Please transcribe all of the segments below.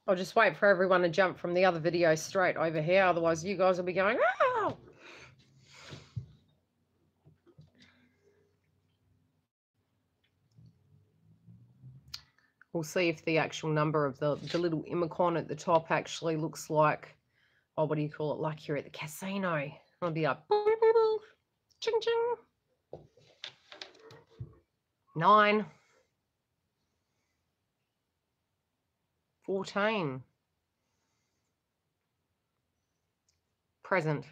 I'll just wait for everyone to jump from the other video straight over here. Otherwise, you guys will be going, oh! We'll see if the actual number of the little Imicon at the top actually looks like, oh, what do you call it? Like you're at the casino. I'll be like, ching, ching. 9. 14. Present.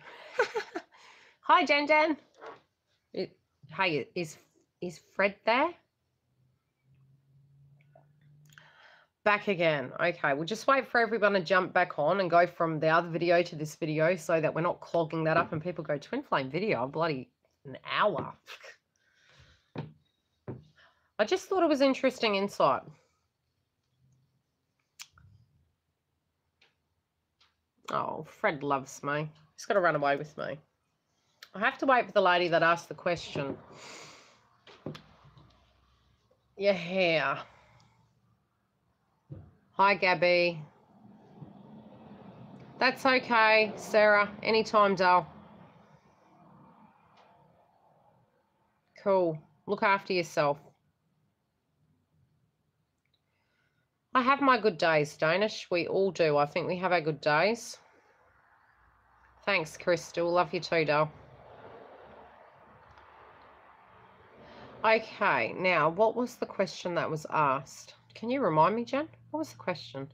Hi, Jen Jen. Hey, is Fred there? Back again. Okay, we'll just wait for everyone to jump back on and go from the other video to this video so that we're not clogging that up and people go, Twin Flame video, bloody an hour. I just thought it was interesting insight. Oh, Fred loves me. He's got to run away with me. I have to wait for the lady that asked the question. Your hair. Hi, Gabby. That's okay, Sarah. Anytime, doll. Cool. Look after yourself. I have my good days, Danish. We all do. I think we have our good days. Thanks, Crystal. Love you too, doll. Okay, now, what was the question that was asked? Can you remind me, Jen? What was the question?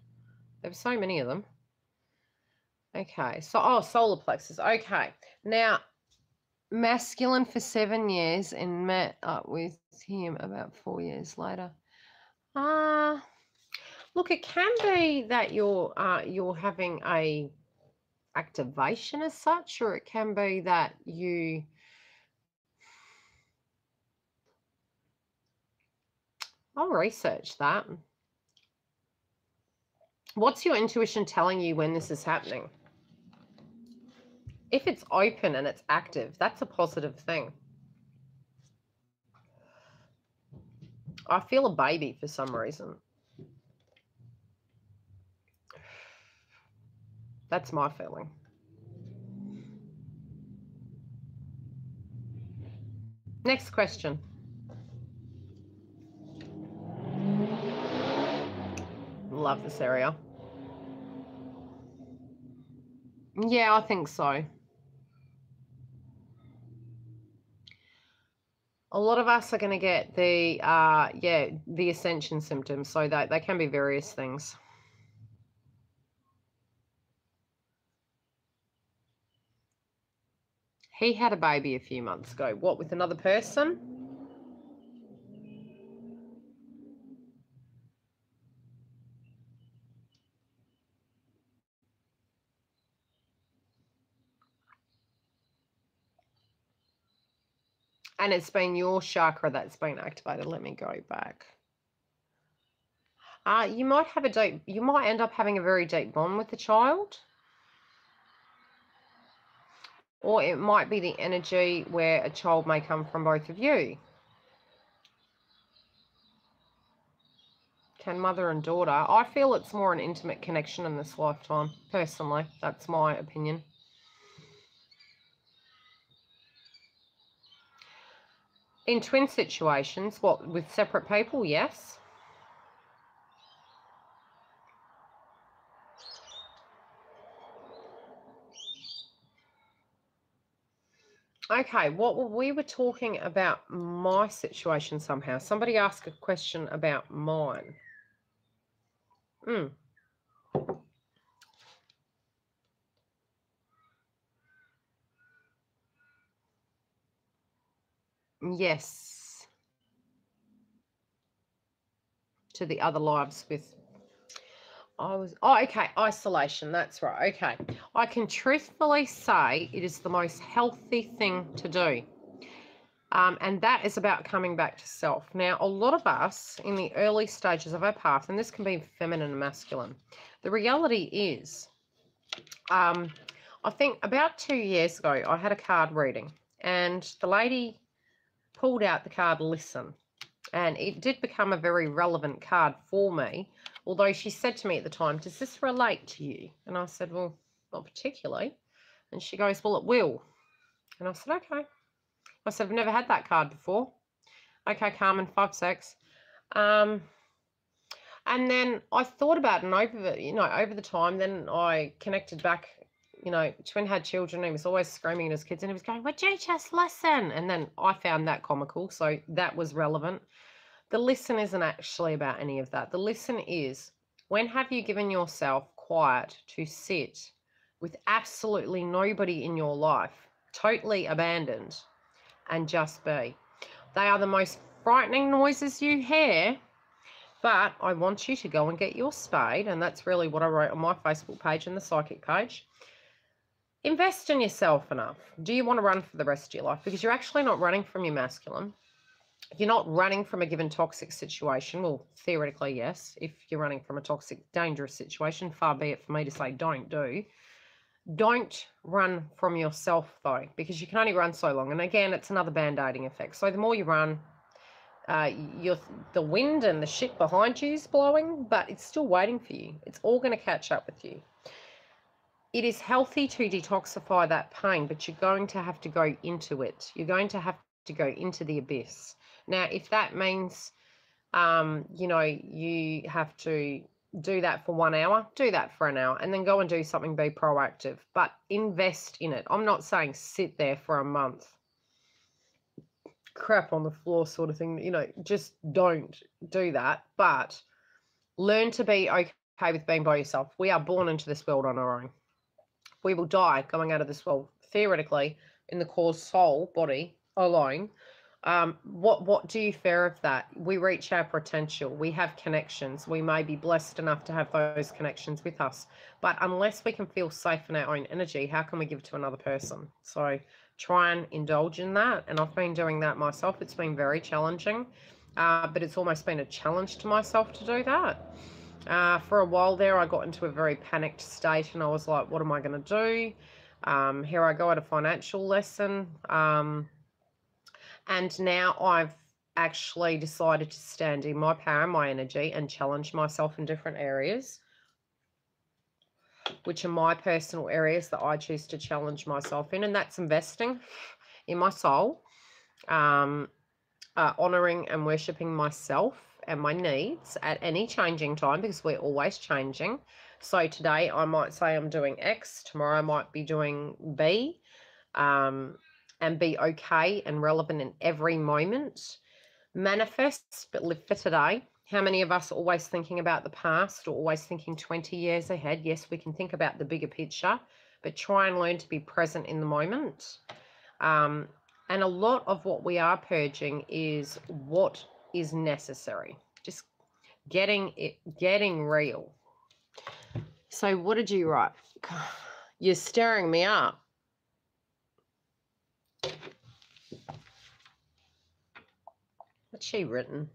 There were so many of them. Okay, so, solar plexus. Okay, now, masculine for 7 years and met up with him about 4 years later. Look, it can be that you're having a activation as such, or it can be that you I'll research that. What's your intuition telling you when this is happening? If it's open and it's active, that's a positive thing. I feel a baby for some reason. That's my feeling. Next question. Love this area. Yeah, I think so. A lot of us are going to get the ascension symptoms, so that they can be various things. He had a baby a few months ago. What, with another person? And it's been your chakra that's been activated. Let me go back. You might end up having a very deep bond with the child. Or it might be the energy where a child may come from both of you. Can mother and daughter. I feel it's more an intimate connection in this lifetime, personally. That's my opinion. In twin situations, what, with separate people? Yes. Okay, we were talking about my situation somehow. Somebody asked a question about mine. Yes. To the other lives with... okay, isolation, that's right. Okay, I can truthfully say it is the most healthy thing to do. And that is about coming back to self. Now, a lot of us in the early stages of our path, and this can be feminine and masculine, the reality is, I think about 2 years ago, I had a card reading, and the lady pulled out the card Listen, and it did become a very relevant card for me Although she said to me at the time, does this relate to you? And I said, well, not particularly. And she goes, well, it will. And I said, okay. I said, I've never had that card before. Okay, Carmen, 5 secs. And then I thought about it, and over the time, then I connected back. Twin had children. He was always screaming at his kids, and he was going, would you just listen? And then I found that comical, so that was relevant. The listen isn't actually about any of that. The listen is, when have you given yourself quiet to sit with absolutely nobody in your life, totally abandoned, and just be? They are the most frightening noises you hear, but I want you to go and get your spade, and that's really what I wrote on my Facebook page and the psychic page. Invest in yourself enough. Do you want to run for the rest of your life? Because you're actually not running from your masculine. You're not running from a given toxic situation. Well, theoretically, yes. If you're running from a toxic, dangerous situation, far be it for me to say don't do. Don't run from yourself, though, because you can only run so long. And again, it's another band-aiding effect. So the more you run, the wind and the shit behind you is blowing, but it's still waiting for you. It's all going to catch up with you. It is healthy to detoxify that pain, but you're going to have to go into it. You're going to have to go into the abyss. Now, if that means, you have to do that for 1 hour, do that for an hour, and then go and do something, be proactive, but invest in it. I'm not saying sit there for a month, crap on the floor sort of thing, just don't do that, but learn to be okay with being by yourself. We are born into this world on our own. We will die going out of this world, theoretically, in the core soul body alone. What do you fear of that? We reach our potential. We have connections. We may be blessed enough to have those connections with us. But unless we can feel safe in our own energy, how can we give to another person? So try and indulge in that. And I've been doing that myself. It's been very challenging, but it's almost been a challenge to myself to do that. For a while there, I got into a very panicked state, and I was like, what am I going to do? Here I go at a financial lesson. And now I've actually decided to stand in my power and my energy and challenge myself in different areas, which are my personal areas that I choose to challenge myself in. And that's investing in my soul, honoring and worshipping myself and my needs at any changing time, because we're always changing. So today I might say I'm doing X, tomorrow I might be doing B, and be okay and relevant in every moment. Manifest, but live for today. How many of us are always thinking about the past or always thinking 20 years ahead? Yes, we can think about the bigger picture, but try and learn to be present in the moment. And a lot of what we are purging is what is necessary. Just getting real. So what did you write? You're stirring me up. What's she written?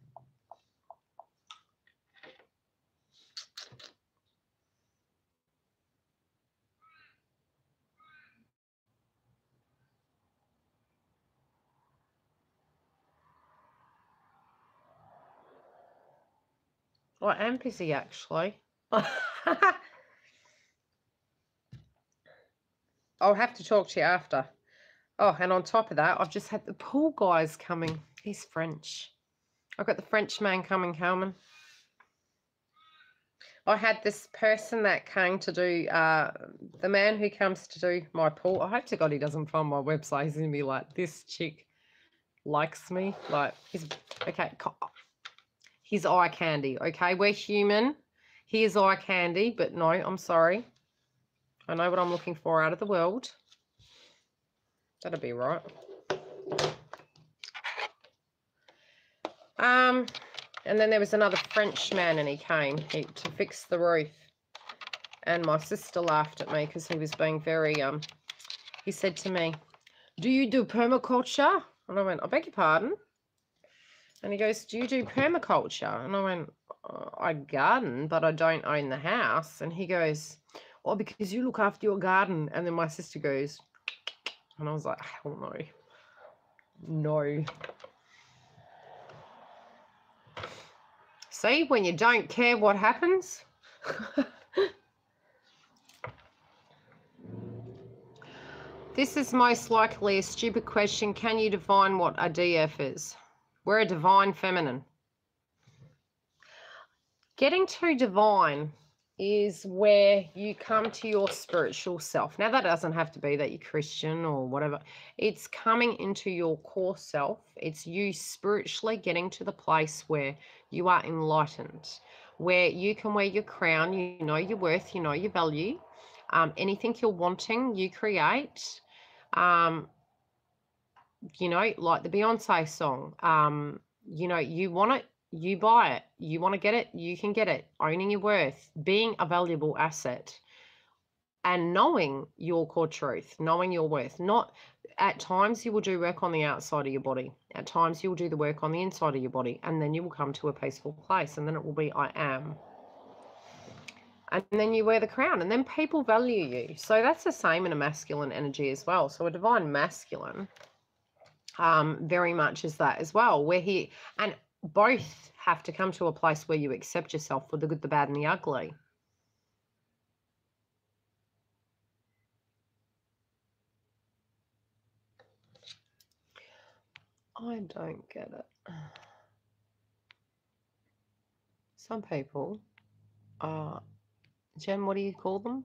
Oh, I am busy, actually. I'll have to talk to you after. Oh, and on top of that, I've just had the pool guys coming. He's French. I've got the French man coming, Carmen. I had this person that came to do, the man who comes to do my pool. I hope to God he doesn't find my website. He's going to be like, this chick likes me. Like, he's eye candy, okay? We're human. He is eye candy, but no, I'm sorry. I know what I'm looking for out of the world. That'll be right. And then there was another French man, and he came to fix the roof. And my sister laughed at me because he was being very, he said to me, do you do permaculture? And I went, I beg your pardon? And he goes, do you do permaculture? And I went, I garden, but I don't own the house. And he goes, oh, because you look after your garden. And then my sister goes, and I was like, hell no. No. See, when you don't care what happens. This is most likely a stupid question. Can you define what a DF is? We're a divine feminine. Getting to divine is where you come to your spiritual self. Now, that doesn't have to be that you're Christian or whatever. It's coming into your core self. It's you spiritually getting to the place where you are enlightened, where you can wear your crown, you know your worth, you know your value. Anything you're wanting, you create. You know, like the Beyonce song, you know, you want it, you buy it, you want to get it, you can get it. Owning your worth, being a valuable asset, and knowing your core truth, knowing your worth. Not at times you will do work on the outside of your body. At times you will do the work on the inside of your body, and then you will come to a peaceful place, and then it will be I am. And then you wear the crown, and then people value you. So that's the same in a masculine energy as well. So a divine masculine very much is that as well. We're here, and both have to come to a place where you accept yourself for the good, the bad, and the ugly. I don't get it. Some people are, Jen, what do you call them?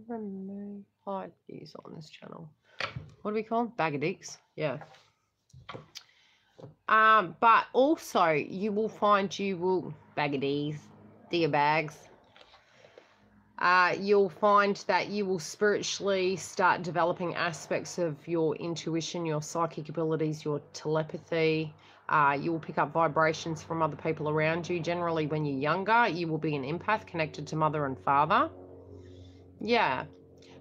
Remove, hide, use on this channel. What do we call them? Bag of dicks. Yeah. But also you will find you will bag of d's, dear bags. You'll find that you will spiritually start developing aspects of your intuition, your psychic abilities, your telepathy. You will pick up vibrations from other people around you. Generally, when you're younger, you will be an empath connected to mother and father. Yeah.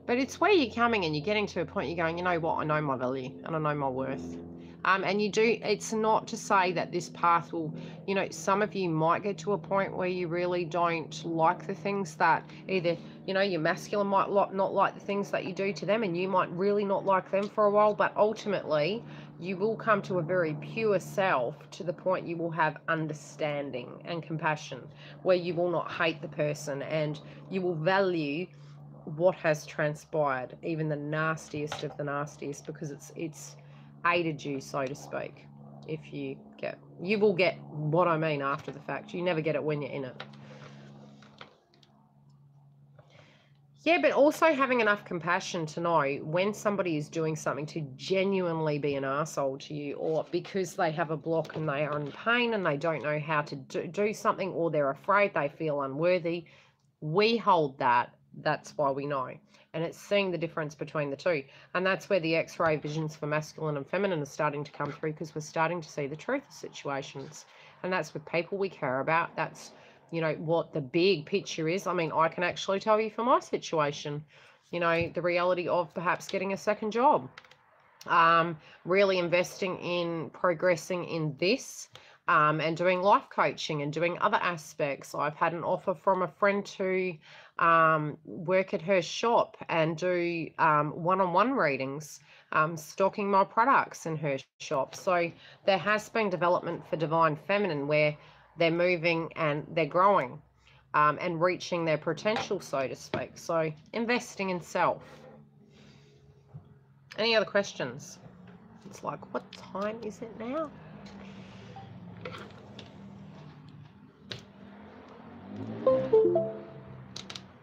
But it's where you're coming and you're getting to a point you're going, you know what, I know my value and I know my worth. And you do, it's not to say that this path will, you know, some of you might get to a point where you really don't like the things that either, you know, your masculine might not like the things that you do to them, and you might really not like them for a while, but ultimately you will come to a very pure self to the point you will have understanding and compassion, where you will not hate the person and you will value what has transpired, even the nastiest of the nastiest, because it's aided you, so to speak. If you will get what I mean after the fact. You never get it when you're in it. Yeah, but also having enough compassion to know when somebody is doing something to genuinely be an arsehole to you, or because they have a block and they are in pain and they don't know how to do something, or they're afraid, they feel unworthy. We hold that. That's why we know. And it's seeing the difference between the two. And that's where the X-ray visions for masculine and feminine are starting to come through, because we're starting to see the truth of situations. And that's with people we care about. That's, you know, what the big picture is. I mean, I can actually tell you for my situation, you know, the reality of perhaps getting a second job, really investing in progressing in this, and doing life coaching and doing other aspects. I've had an offer from a friend to work at her shop and do one-on-one readings, stocking my products in her shop. So there has been development for Divine Feminine, where they're moving and they're growing, and reaching their potential, so to speak. So investing in self. Any other questions? It's like, what time is it now?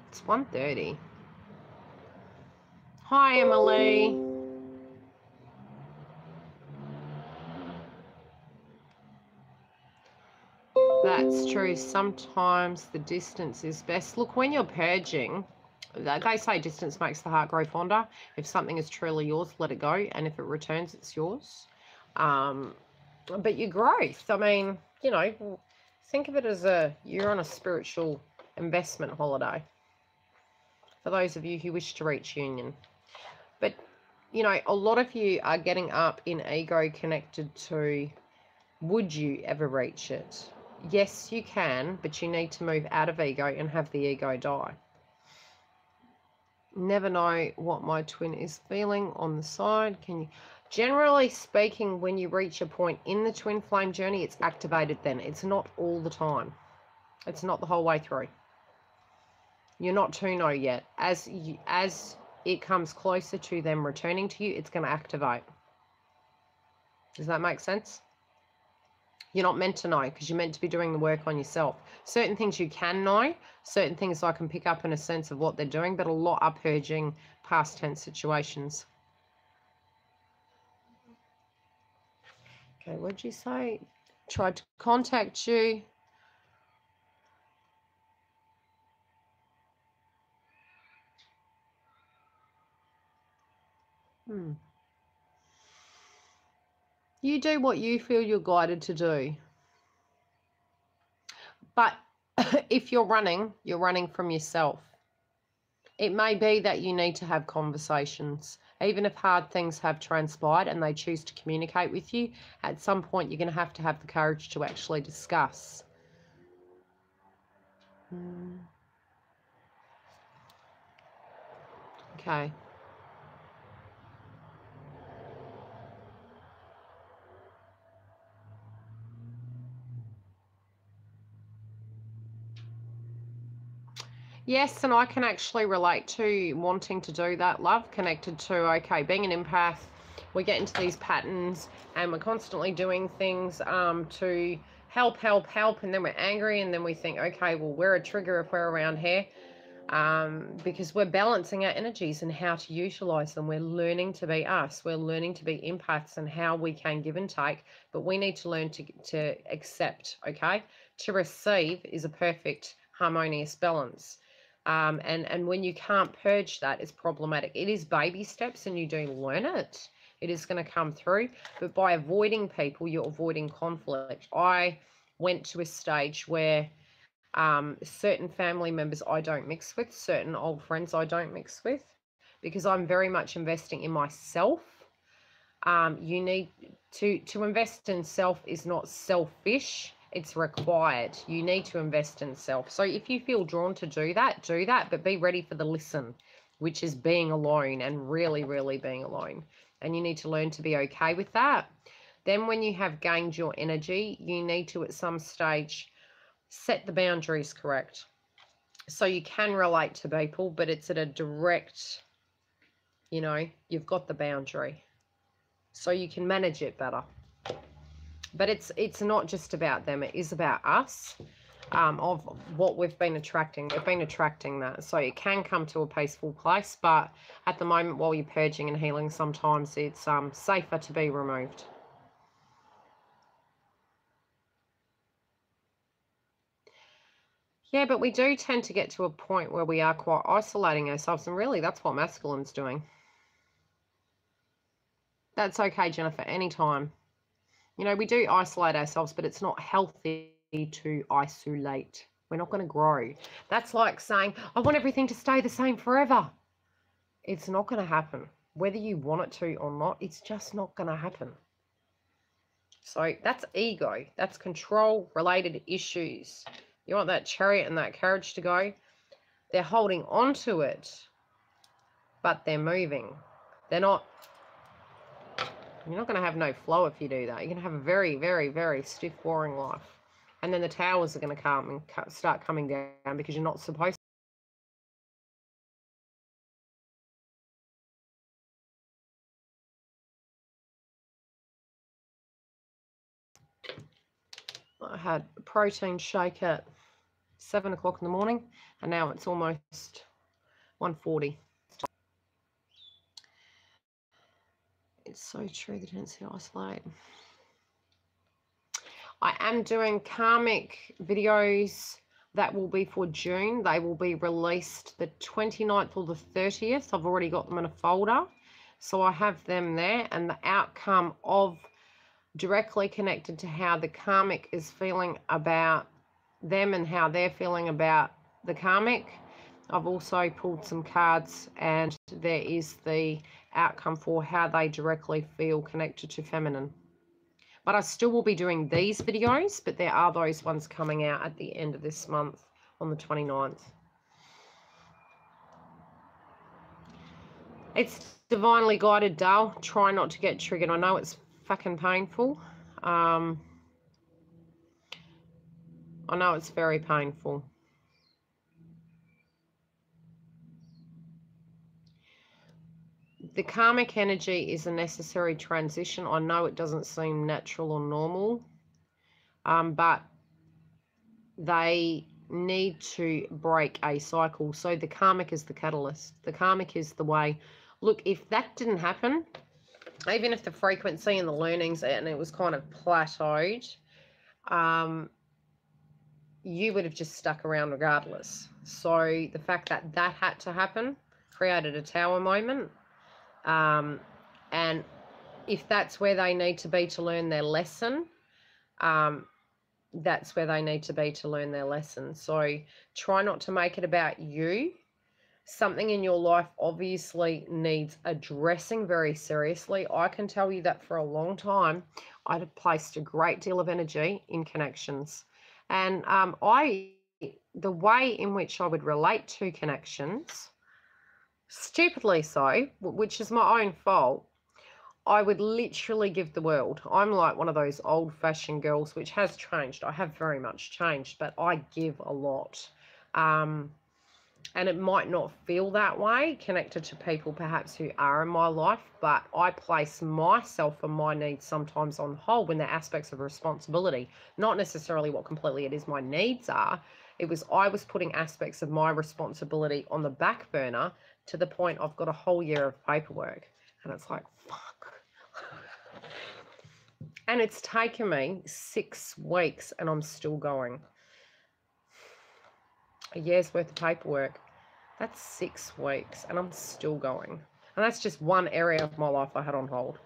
It's 1:30. Hi, Emily. That's true. Sometimes the distance is best. Look, when you're purging, they say distance makes the heart grow fonder. If something is truly yours, let it go. And if it returns, it's yours. But your growth, I mean, you know, think of it as you're on a spiritual investment holiday, for those of you who wish to reach union. But, you know, a lot of you are getting up in ego connected to, would you ever reach it? Yes, you can, but you need to move out of ego and have the ego die. Never know what my twin is feeling on the side. Can you? Generally speaking, when you reach a point in the twin flame journey, it's activated then. It's not all the time. It's not the whole way through. You're not 2-0 yet. As it comes closer to them returning to you, it's going to activate. Does that make sense? You're not meant to know because you're meant to be doing the work on yourself. Certain things you can know, certain things I can pick up in a sense of what they're doing, but a lot are purging past tense situations. Okay, what'd you say? Tried to contact you. You do what you feel you're guided to do. But if you're running from yourself. It may be that you need to have conversations. Even if hard things have transpired and they choose to communicate with you, at some point you're going to have the courage to actually discuss. Okay. Yes, and I can actually relate to wanting to do that, love, connected to, okay, being an empath, we get into these patterns and we're constantly doing things to help, and then we're angry, and then we think, okay, well, we're a trigger if we're around here, because we're balancing our energies and how to utilize them. We're learning to be us. We're learning to be empaths and how we can give and take, but we need to learn to accept, okay? To receive is a perfect harmonious balance. And when you can't purge that, it's problematic. It is baby steps and you do learn it. It is going to come through. But by avoiding people, you're avoiding conflict. I went to a stage where certain family members I don't mix with, certain old friends I don't mix with, because I'm very much investing in myself. You need to invest in self is not selfish. It's required. You need to invest in self. So if you feel drawn to do that, but be ready for the listen, which is being alone and really, really being alone. And you need to learn to be okay with that. Then when you have gained your energy, you need to at some stage set the boundaries correct. So you can relate to people, but it's at a direct, you've got the boundary. So you can manage it better. But it's not just about them. It is about us, of what we've been attracting. We've been attracting that. So it can come to a peaceful place, but at the moment while you're purging and healing, sometimes it's safer to be removed. Yeah, but we do tend to get to a point where we are quite isolating ourselves, and really that's what masculine's doing. That's okay, Jennifer, anytime. We do isolate ourselves, but it's not healthy to isolate. We're not going to grow. That's like saying, I want everything to stay the same forever. It's not going to happen. Whether you want it to or not, it's just not going to happen. So that's ego. That's control-related issues. You want that chariot and that carriage to go. They're holding on to it, but they're moving. They're not. You're not going to have no flow if you do that. You're going to have a very, very, very stiff, boring life. And then the towers are going to come and start coming down because you're not supposed to. I had a protein shake at 7 o'clock in the morning, and now it's almost 1:40. It's so true, the tendency to isolate. I am doing karmic videos that will be for June. They will be released the 29th or the 30th. I've already got them in a folder. So I have them there, and the outcome of directly connected to how the karmic is feeling about them and how they're feeling about the karmic. I've also pulled some cards, and there is the outcome for how they directly feel connected to feminine. But I still will be doing these videos, but there are those ones coming out at the end of this month on the 29th. It's divinely guided, Dale. Try not to get triggered. I know it's fucking painful. I know it's very painful. The karmic energy is a necessary transition. I know it doesn't seem natural or normal, but they need to break a cycle. So the karmic is the catalyst. The karmic is the way. Look, if that didn't happen, even if the frequency and the learnings and it was kind of plateaued, you would have just stuck around regardless. So the fact that that had to happen created a tower moment. And if that's where they need to be to learn their lesson, that's where they need to be to learn their lesson. So try not to make it about you. Something in your life obviously needs addressing very seriously. I can tell you that for a long time, I'd have placed a great deal of energy in connections. And the way in which I would relate to connections, stupidly so, which is my own fault, I would literally give the world. I'm like one of those old-fashioned girls, which has changed. I have very much changed, but I give a lot. And it might not feel that way connected to people perhaps who are in my life, but I place myself and my needs sometimes on hold when they're aspects of responsibility, not necessarily what completely it is my needs are. I was putting aspects of my responsibility on the back burner to the point I've got a whole year of paperwork. And it's like, fuck. And it's taken me 6 weeks and I'm still going. A year's worth of paperwork. That's 6 weeks and I'm still going. And that's just one area of my life I had on hold.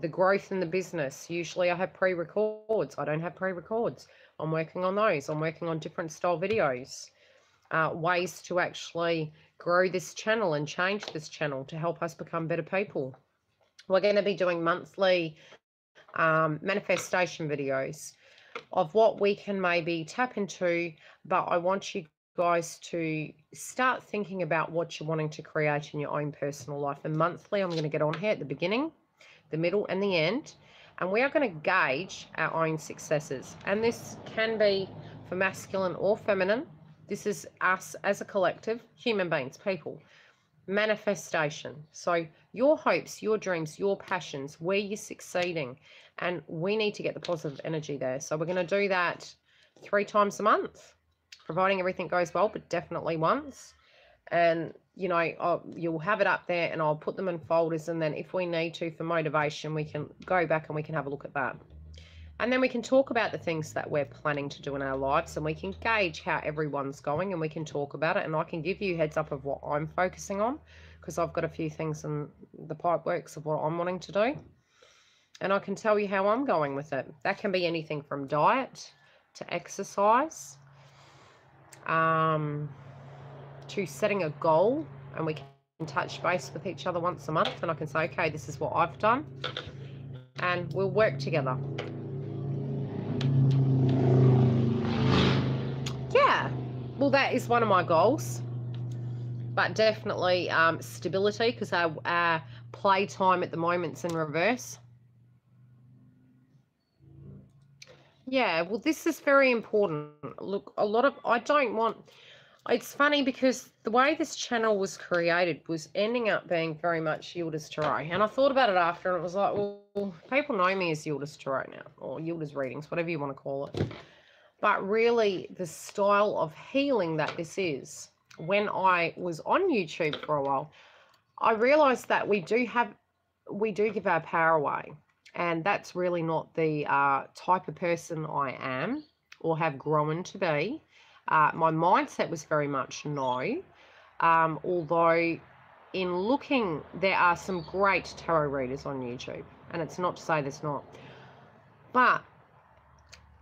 The growth in the business. Usually I have pre-records. I don't have pre-records. I'm working on those. I'm working on different style videos. Ways to actually grow this channel and change this channel to help us become better people. We're going to be doing monthly manifestation videos of what we can maybe tap into, but I want you guys to start thinking about what you're wanting to create in your own personal life. And monthly, I'm going to get on here at the beginning, the middle, and the end, and we are going to gauge our own successes. And this can be for masculine or feminine. This is us as a collective, human beings, people. Manifestation. So your hopes, your dreams, your passions, where you're succeeding, and we need to get the positive energy there. So we're going to do that 3 times a month, providing everything goes well, but definitely once. And you know, you'll have it up there and I'll put them in folders, and then if we need to for motivation, we can go back and we can have a look at that. And then we can talk about the things that we're planning to do in our lives, and we can gauge how everyone's going, and we can talk about it. And I can give you heads up of what I'm focusing on, because I've got a few things in the pipe works of what I'm wanting to do. And I can tell you how I'm going with it. That can be anything from diet to exercise, to setting a goal, and we can touch base with each other once a month, and I can say, okay, this is what I've done, and we'll work together. Yeah, well, that is one of my goals, but definitely stability, because our playtime at the moment's in reverse. Yeah, well, this is very important. Look, it's funny because the way this channel was created was ending up being very much Yildiz Tarot. And I thought about it after, and it was like, well, people know me as Yildiz Tarot now, or Yildiz Readings, whatever you want to call it. But really, the style of healing that this is, when I was on YouTube for a while, I realized that we do give our power away. And that's really not the type of person I am or have grown to be. My mindset was very much no. Although in looking, there are some great tarot readers on YouTube. And it's not to say there's not. But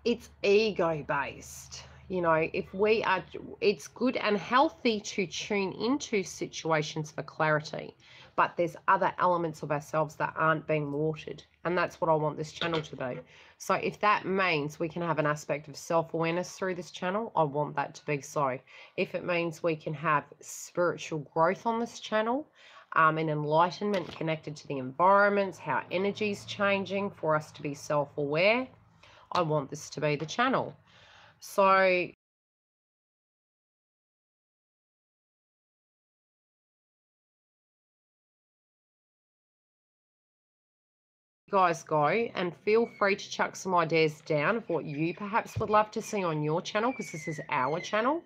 it's ego-based. You know, it's good and healthy to tune into situations for clarity, but there's other elements of ourselves that aren't being watered, and that's what I want this channel to be. So if that means we can have an aspect of self-awareness through this channel, I want that to be so. If it means we can have spiritual growth on this channel, and enlightenment connected to the environments, how energy's changing for us to be self-aware, I want this to be the channel. So guys go and feel free to chuck some ideas down of what you perhaps would love to see on your channel, because this is our channel.